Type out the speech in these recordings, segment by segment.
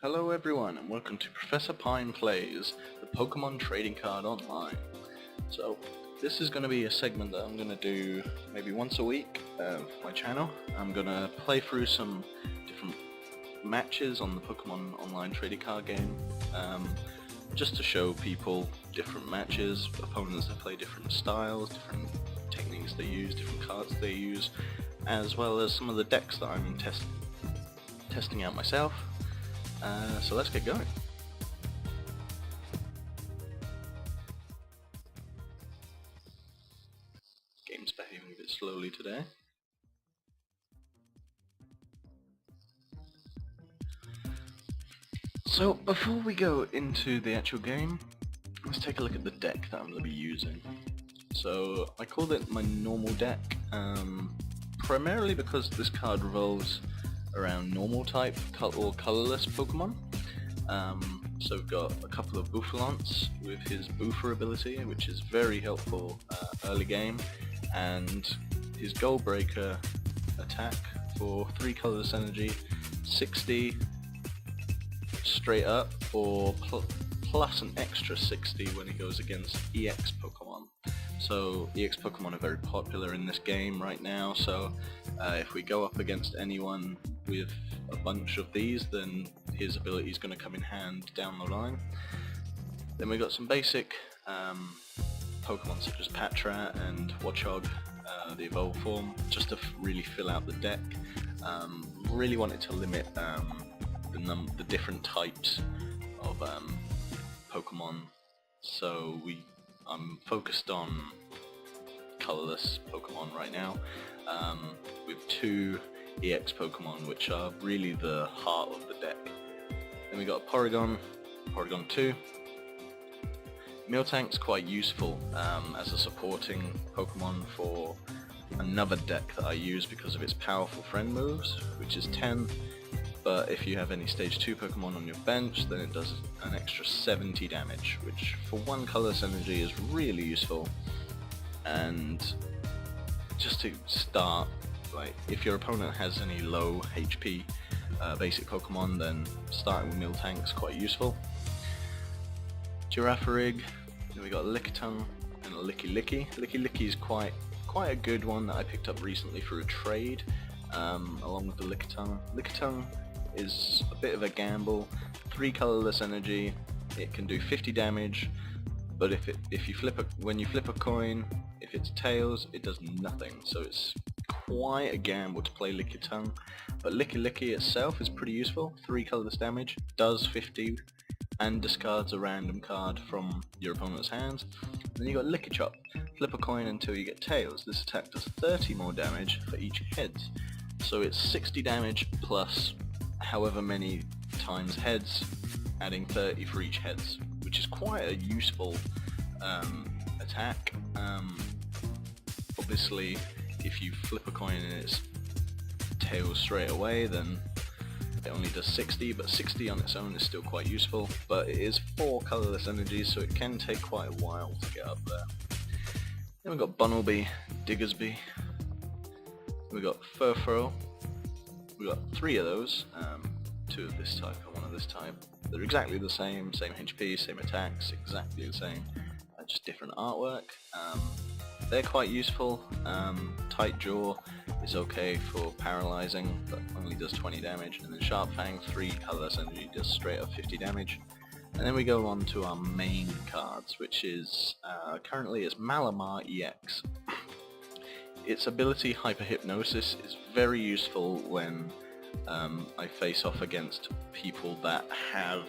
Hello everyone and welcome to Professor Pine Plays, the Pokemon Trading Card Online. So this is going to be a segment that I'm going to do maybe once a week for my channel. I'm going to play through some different matches on the Pokemon Online Trading Card game, just to show people different matches, opponents that play different styles, different techniques they use, different cards they use, as well as some of the decks that I'm testing out myself. So let's get going. Game's behaving a bit slowly today. So before we go into the actual game, let's take a look at the deck that I'm going to be using. So I called it my normal deck, primarily because this card revolves around normal type or colorless Pokemon. So we've got a couple of Bouffalants with his Bouffer ability, which is very helpful early game, and his Goal Breaker attack for 3 colorless energy, 60 straight up, or plus an extra 60 when he goes against EX Pokemon. So EX Pokemon are very popular in this game right now, so if we go up against anyone with a bunch of these, then his ability is going to come in hand down the line. Then we got some basic Pokemon such as Patrat and Watchog, the evolved form, just to really fill out the deck. Really wanted to limit the different types of Pokemon, so I'm focused on colorless Pokemon right now, with 2 EX Pokemon, which are really the heart of the deck. Then we got Porygon 2. Miltank's quite useful as a supporting Pokemon for another deck that I use because of its powerful friend moves, which is 10. But if you have any stage 2 Pokemon on your bench, then it does an extra 70 damage, which for 1 colorless energy is really useful. And just to start, like, if your opponent has any low HP basic Pokemon, then starting with Miltank's quite useful. Girafarig, then we got Lickitung and a Licky. Licky is quite a good one that I picked up recently for a trade, along with the Lickitung. Lickitung is a bit of a gamble. 3 colorless energy, it can do 50 damage, but when you flip a coin, if it's tails, it does nothing. So it's quite a gamble to play Lickitung. But Licky itself is pretty useful. 3 colorless damage, does 50, and discards a random card from your opponent's hands. Then you got Lickichop. Flip a coin until you get tails. This attack does 30 more damage for each heads. So it's 60 damage plus however many times heads, adding 30 for each heads, which is quite a useful attack. Obviously, if you flip a coin and it's tails straight away, then it only does 60, but 60 on its own is still quite useful. But it is 4 colorless energies, so it can take quite a while to get up there. Then we've got Bunnelby, Diggersby, we've got Furfurl. We've got 3 of those, 2 of this type and 1 of this type. They're exactly the same HP, same attacks, exactly the same, just different artwork. They're quite useful. Tight Jaw is okay for paralyzing, but only does 20 damage. And then Sharp Fang, 3 colorless energy, does straight up 50 damage. And then we go on to our main cards, which is currently is Malamar EX. Its ability, Hyper Hypnosis, is very useful when I face off against people that have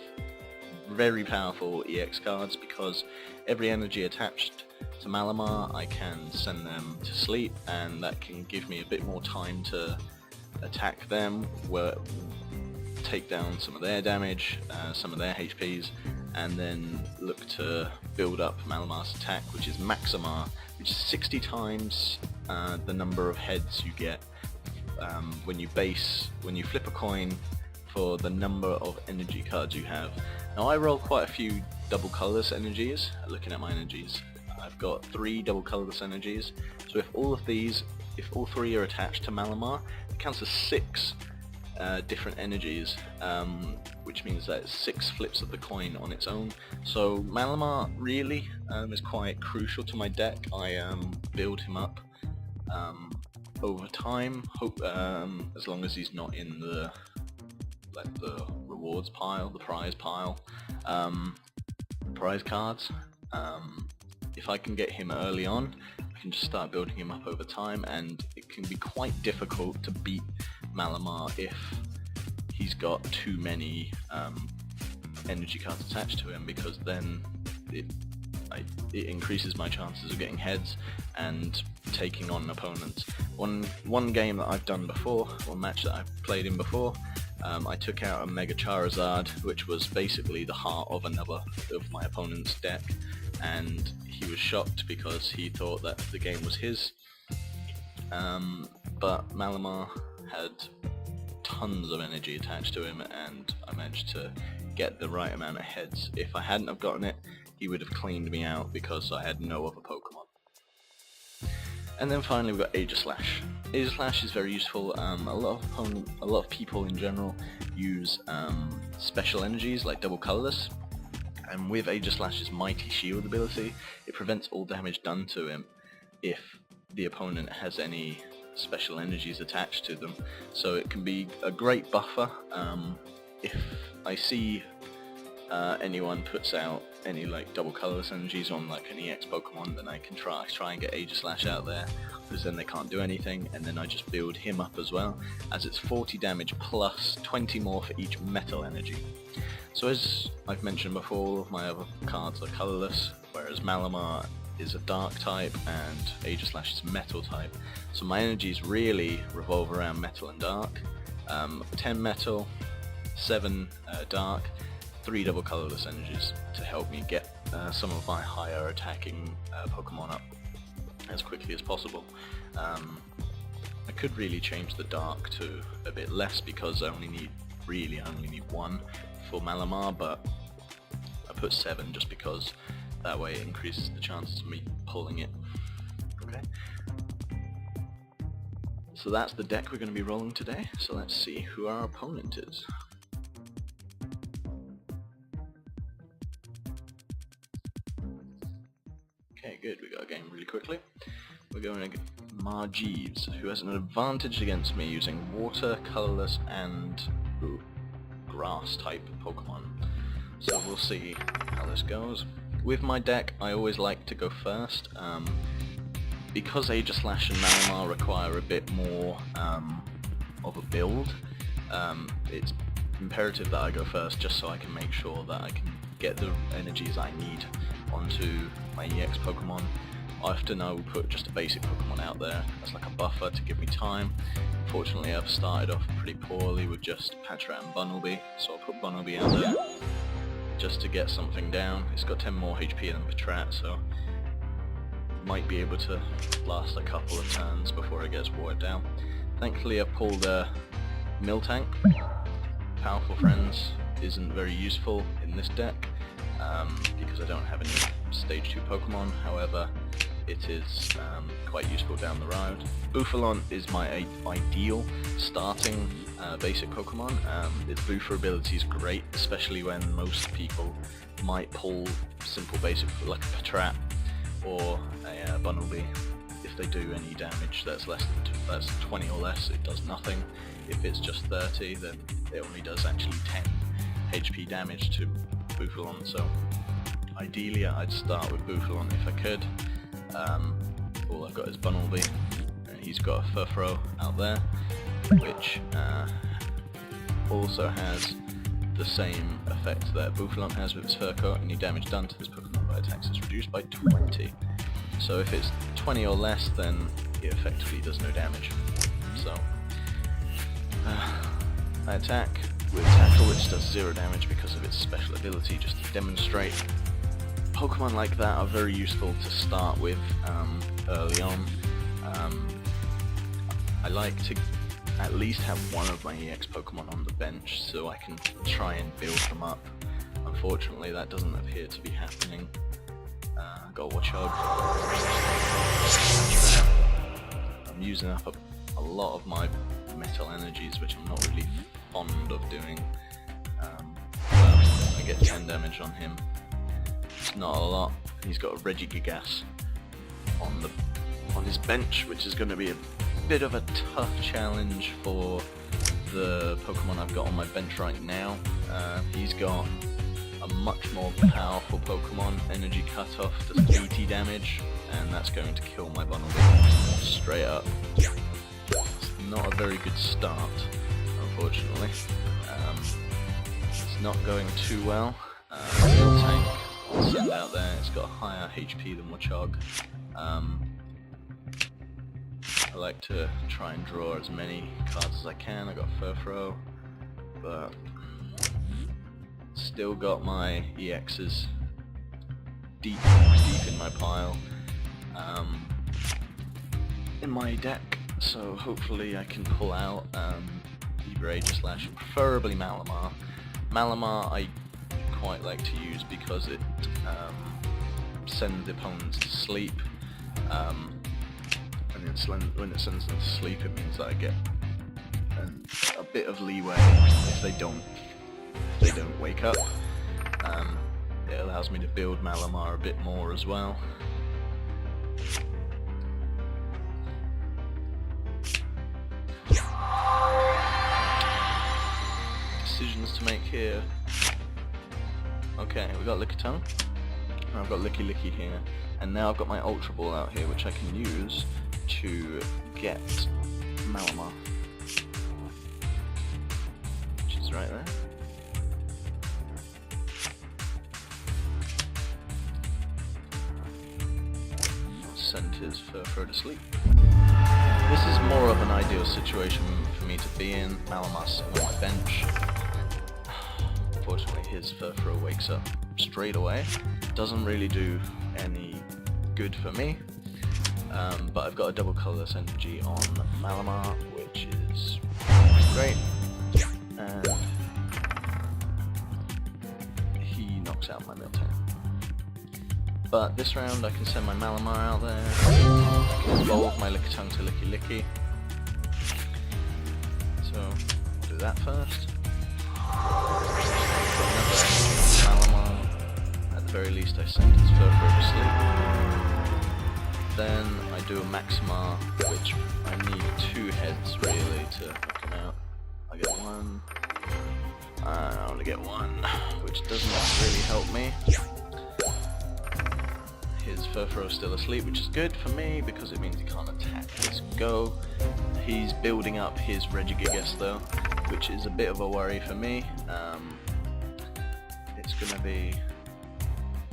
very powerful EX cards, because every energy attached to Malamar I can send them to sleep, and that can give me a bit more time to attack them, take down some of their damage, some of their HPs, and then look to build up Malamar's attack, which is Maximar, which is 60 times the number of heads you get when you flip a coin for the number of energy cards you have. Now I roll quite a few double colorless energies. Looking at my energies, I've got 3 double colorless energies, so if all 3 are attached to Malamar, it counts as 6 different energies, which means that it's 6 flips of the coin on its own. So Malamar really is quite crucial to my deck. I build him up over time, as long as he's not in the rewards pile, the prize pile, prize cards. If I can get him early on, I can just start building him up over time, and it can be quite difficult to beat Malamar if he's got too many energy cards attached to him, because then it increases my chances of getting heads and taking on opponents. One game that I've done before, one match that I've played in before, I took out a Mega Charizard, which was basically the heart of another of my opponent's deck, and he was shocked because he thought that the game was his. But Malamar had tons of energy attached to him, and I managed to get the right amount of heads. If I hadn't have gotten it, he would have cleaned me out because I had no other Pokemon. And then finally we've got Aegislash. Aegislash is very useful. A lot of people in general use special energies like double colorless, and with Aegislash's Mighty Shield ability, it prevents all damage done to him if the opponent has any special energies attached to them. So it can be a great buffer. If I see anyone puts out any like double colorless energies on like an EX Pokemon, then I can try and get Aegislash out there, because then they can't do anything, and then I just build him up as well, as it's 40 damage plus 20 more for each metal energy. So as I've mentioned before, all of my other cards are colorless, whereas Malamar is a dark type and Aegislash is metal type. So my energies really revolve around metal and dark. 10 metal, 7 dark, 3 double colorless energies to help me get some of my higher attacking Pokemon up as quickly as possible. I could really change the dark to a bit less, because I only need 1 for Malamar, but I put 7 just because that way it increases the chances of me pulling it. Okay. So that's the deck we're going to be rolling today, so let's see who our opponent is. Okay, good, we got a game really quickly. We're going to get Marjeeves, who has an advantage against me using water, colorless, and grass type Pokemon. So we'll see how this goes. With my deck, I always like to go first, because Aegislash and Malamar require a bit more of a build. It's imperative that I go first, just so I can make sure that I can get the energies I need onto my EX Pokemon. Often I will put just a basic Pokemon out there as like a buffer to give me time. Fortunately, I've started off pretty poorly with just Patrat and Bunnelby, so I'll put Bunnelby out there just to get something down. It's got 10 more HP than Patrat, so might be able to last a couple of turns before it gets watered down. Thankfully I pulled a Miltank. Powerful Friends isn't very useful in this deck, because I don't have any Stage 2 Pokemon. However, it is quite useful down the road. Bufalon is my ideal starting basic Pokemon. Its Boofer ability is great, especially when most people might pull simple basic like a Patrat or a Bunnelby. If they do any damage that's 20 or less, it does nothing. If it's just 30, then it only does actually 10 HP damage to Bufalon. So ideally I'd start with Bufalon if I could. All I've got is Bunnelby, and he's got a Furfrou out there, which also has the same effect that Bufalon has with its fur coat. Any damage done to this Pokemon by attacks is reduced by 20. So if it's 20 or less, then it effectively does no damage. So I attack with Tackle, which does 0 damage because of its special ability, just to demonstrate. Pokemon like that are very useful to start with early on. I like to at least have one of my EX Pokemon on the bench so I can try and build them up. Unfortunately, that doesn't appear to be happening. Got Watchog. I'm using up a lot of my metal energies, which I'm not really fond of doing. I get 10 damage on him. It's not a lot. He's got a Regigigas on his bench, which is going to be a bit of a tough challenge for the Pokemon I've got on my bench right now. He's got a much more powerful Pokemon, Energy Cutoff, does 80 damage, and that's going to kill my Bunnelby straight up. It's not a very good start, unfortunately. It's not going too well. Miltank, I'll send out there, it's got a higher HP than Machog. I like to try and draw as many cards as I can. I got Furfrou, but still got my EXs deep in my pile, in my deck, so hopefully I can pull out either Aegislash, preferably Malamar. Malamar I quite like to use because it sends the opponents to sleep. When it sends them to sleep, it means that I get a bit of leeway if they don't wake up. It allows me to build Malamar a bit more as well. Decisions to make here. Okay, we got Lickitung, and I've got Licky Licky here, and now I've got my Ultra Ball out here, which I can use to get Malamar, which is right there. Send his Furfrou to sleep. This is more of an ideal situation for me to be in. Malamar's sitting on my bench. Unfortunately, his Furfrou wakes up straight away. Doesn't really do any good for me. But I've got a double colorless energy on Malamar, which is great, and he knocks out my Miltank. But this round I can send my Malamar out there, I can evolve my Lickitung to Licky Licky, so I'll do that first. Malamar, at the very least I send his Furfrou to sleep. Then I do a Maximar, which I need 2 heads really to knock him out. I get 1, I only get 1, which doesn't really help me. His Furfrou is still asleep, which is good for me because it means he can't attack this go. He's building up his Regigigas though, which is a bit of a worry for me. It's going to be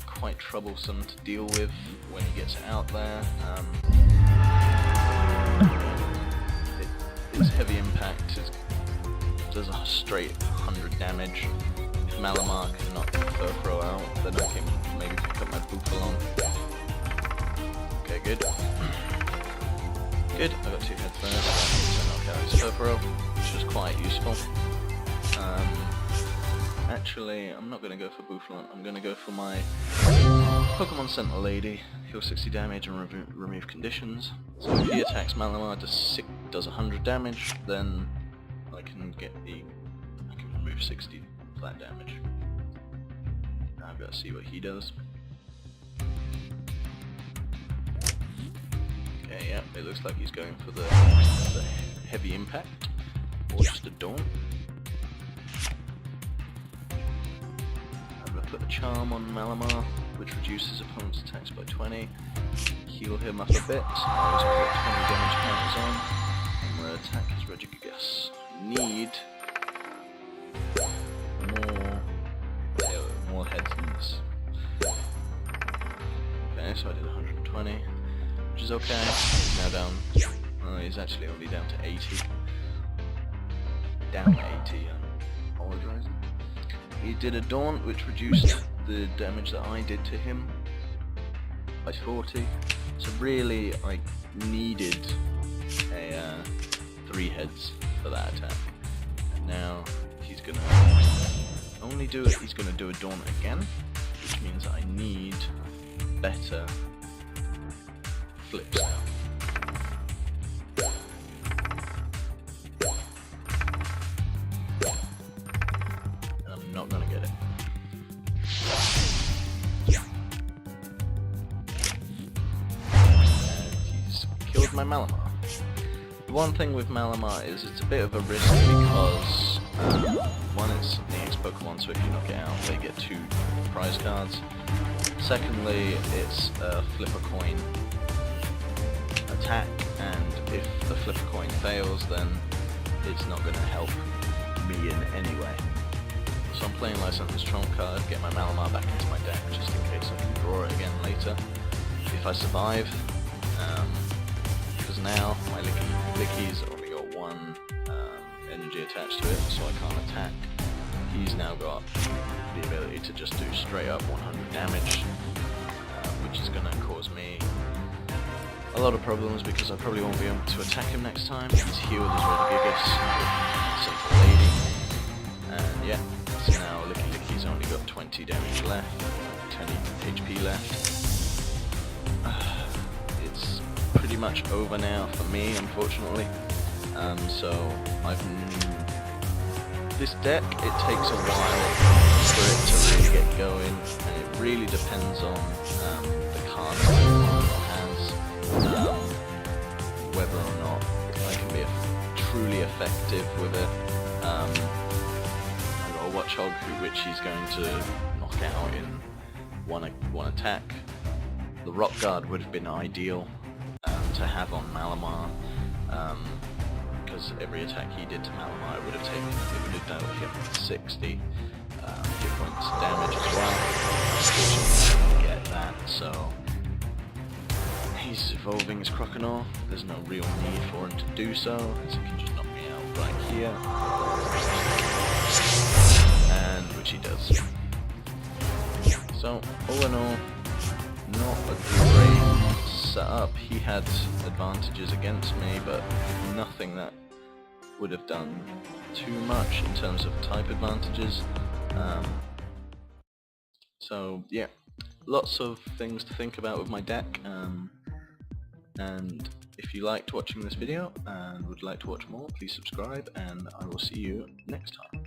quite troublesome to deal with when he gets out there. His heavy impact does a straight 100 damage. If Malamar can knock Furfrou out, then I can maybe pick up my Boopalon. Okay, good. Good, I got 2 heads there, so knock out his Furfrou, which was quite useful. Actually, I'm not going to go for Boopalon, I'm going to go for my Pokemon Sentinel Lady, heal 60 damage and remove conditions. So if he attacks Malamar, does 100 damage, then I can remove 60 flat damage. Now I've got to see what he does. Okay, yeah, it looks like he's going for the heavy impact, or just a Daunt. I'm going to put a Charm on Malamar, which reduces opponent's attacks by 20. Heal him up a bit, so now he's got 20 damage counters on. I'm going to attack his Regigigas. Need more heads than this. Okay, so I did 120, which is okay. He's now down. Oh, he's actually only down to 80. Down 80, I'm apologizing. He did a Daunt, which reduced the damage that I did to him by 40. So really, I needed a 3 heads for that attack. And now he's gonna only do it. He's gonna do a Daunt again, which means that I need better flips now. not gonna get it. And he's killed my Malamar. The one thing with Malamar is it's a bit of a risk because one, it's an EX Pokemon, so if you knock it out, they get 2 prize cards. Secondly, it's a flip a coin attack, and if the flip a coin fails, then it's not going to help me in any way. So I'm playing Lysanthus Trump card, get my Malamar back into my deck just in case I can draw it again later if I survive. Because now my Licky's only got 1 energy attached to it, so I can't attack. He's now got the ability to just do straight up 100 damage, which is going to cause me a lot of problems because I probably won't be able to attack him next time. He's healed as Regigigas with Simple Lady, and yeah, so now Licky's only got 20 damage left, 10 HP left. It's pretty much over now for me, unfortunately. So this deck, it takes a while for it to really get going, and it really depends on the cards my opponent has, whether or not I can be truly effective with it. I've got a Watchog which he's going to knock out in one attack. The Rock Guard would have been ideal to have on Malamar, because every attack he did to Malamar would have dealt him 60 hit points damage as well. Unfortunately, I didn't get that, so he's evolving his Croconaw. There's no real need for him to do so, because he can just knock me out right here, and which he does. So all in all, not a great setup. He had advantages against me, but nothing that would have done too much in terms of type advantages. So yeah, lots of things to think about with my deck, and if you liked watching this video and would like to watch more, please subscribe, and I will see you next time.